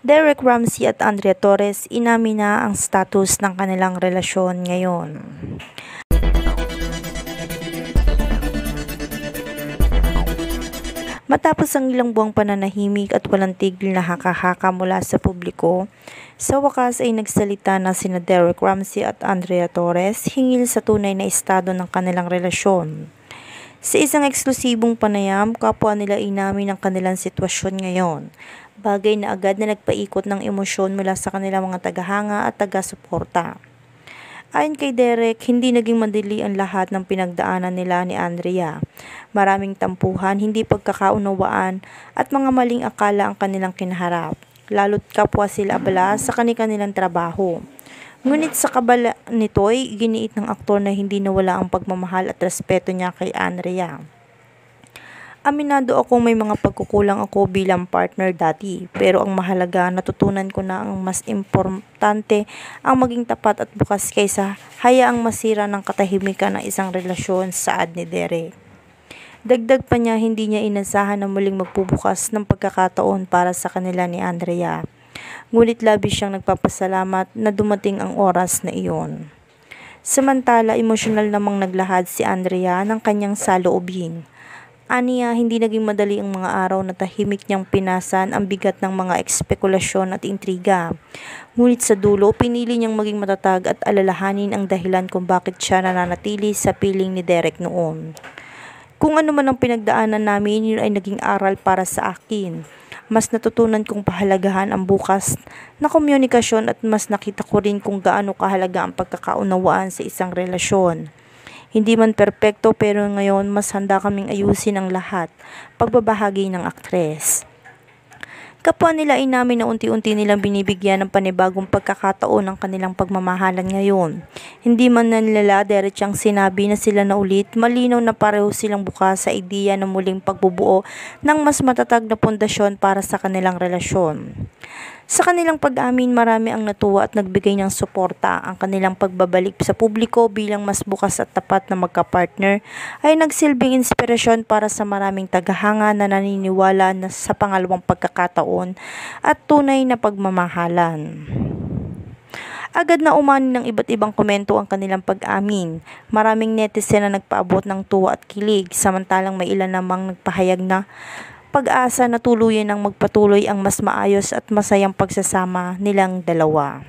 Derek Ramsey at Andrea Torres inamin na ang status ng kanilang relasyon ngayon. Matapos ang ilang buwang pananahimik at walang tigil na haka-haka mula sa publiko, sa wakas ay nagsalita na sina Derek Ramsey at Andrea Torres hinggil sa tunay na estado ng kanilang relasyon. Sa isang eksklusibong panayam, kapwa nila inamin ang kanilang sitwasyon ngayon, bagay na agad na nagpaikot ng emosyon mula sa kanilang mga tagahanga at taga-suporta. Ayon kay Derek, hindi naging madali ang lahat ng pinagdaanan nila ni Andrea. Maraming tampuhan, hindi pagkakaunawaan at mga maling akala ang kanilang kinaharap, lalo't kapwa sila abala sa kanilang trabaho. Ngunit sa kabala nito'y giniit ng aktor na hindi nawala ang pagmamahal at respeto niya kay Andrea. Aminado akong may mga pagkukulang ako bilang partner dati, pero ang mahalaga natutunan ko na ang mas importante ang maging tapat at bukas kaysa hayaang masira ng katahimikan ng isang relasyon, saad ni Derek. Dagdag pa niya, hindi niya inasahan na muling magbubukas ng pagkakataon para sa kanila ni Andrea. Ngunit labis siyang nagpapasalamat na dumating ang oras na iyon. Samantala, emosyonal namang naglahad si Andrea ng kanyang saloobin. Aniya, hindi naging madali ang mga araw na tahimik niyang pinasan ang bigat ng mga espekulasyon at intriga. Ngunit sa dulo, pinili niyang maging matatag at alalahanin ang dahilan kung bakit siya nananatili sa piling ni Derek noon. Kung ano man ang pinagdaanan namin, yun ay naging aral para sa akin. Mas natutunan kong pahalagahan ang bukas na komunikasyon at mas nakita ko rin kung gaano kahalaga ang pagkakaunawaan sa isang relasyon. Hindi man perpekto, pero ngayon mas handa kaming ayusin ang lahat, pagbabahagi ng aktres. Kapwa nila inamin na unti-unti nilang binibigyan ng panibagong pagkakataon ang kanilang pagmamahalan ngayon. Hindi man nila diretsang sinabi na sila na ulit, malinaw na pareho silang bukas sa ideya ng muling pagbubuo ng mas matatag na pundasyon para sa kanilang relasyon. Sa kanilang pag-amin, marami ang natuwa at nagbigay ng suporta. Ang kanilang pagbabalik sa publiko bilang mas bukas at tapat na magka-partner ay nagsilbing inspirasyon para sa maraming tagahanga na naniniwala na sa pangalawang pagkakataon at tunay na pagmamahalan. Agad na umani ng iba't ibang komento ang kanilang pag-amin. Maraming netizen na nagpaabot ng tuwa at kilig, samantalang may ilan namang nagpahayag na pag-asa na tuluyan ng magpatuloy ang mas maayos at masayang pagsasama nilang dalawa.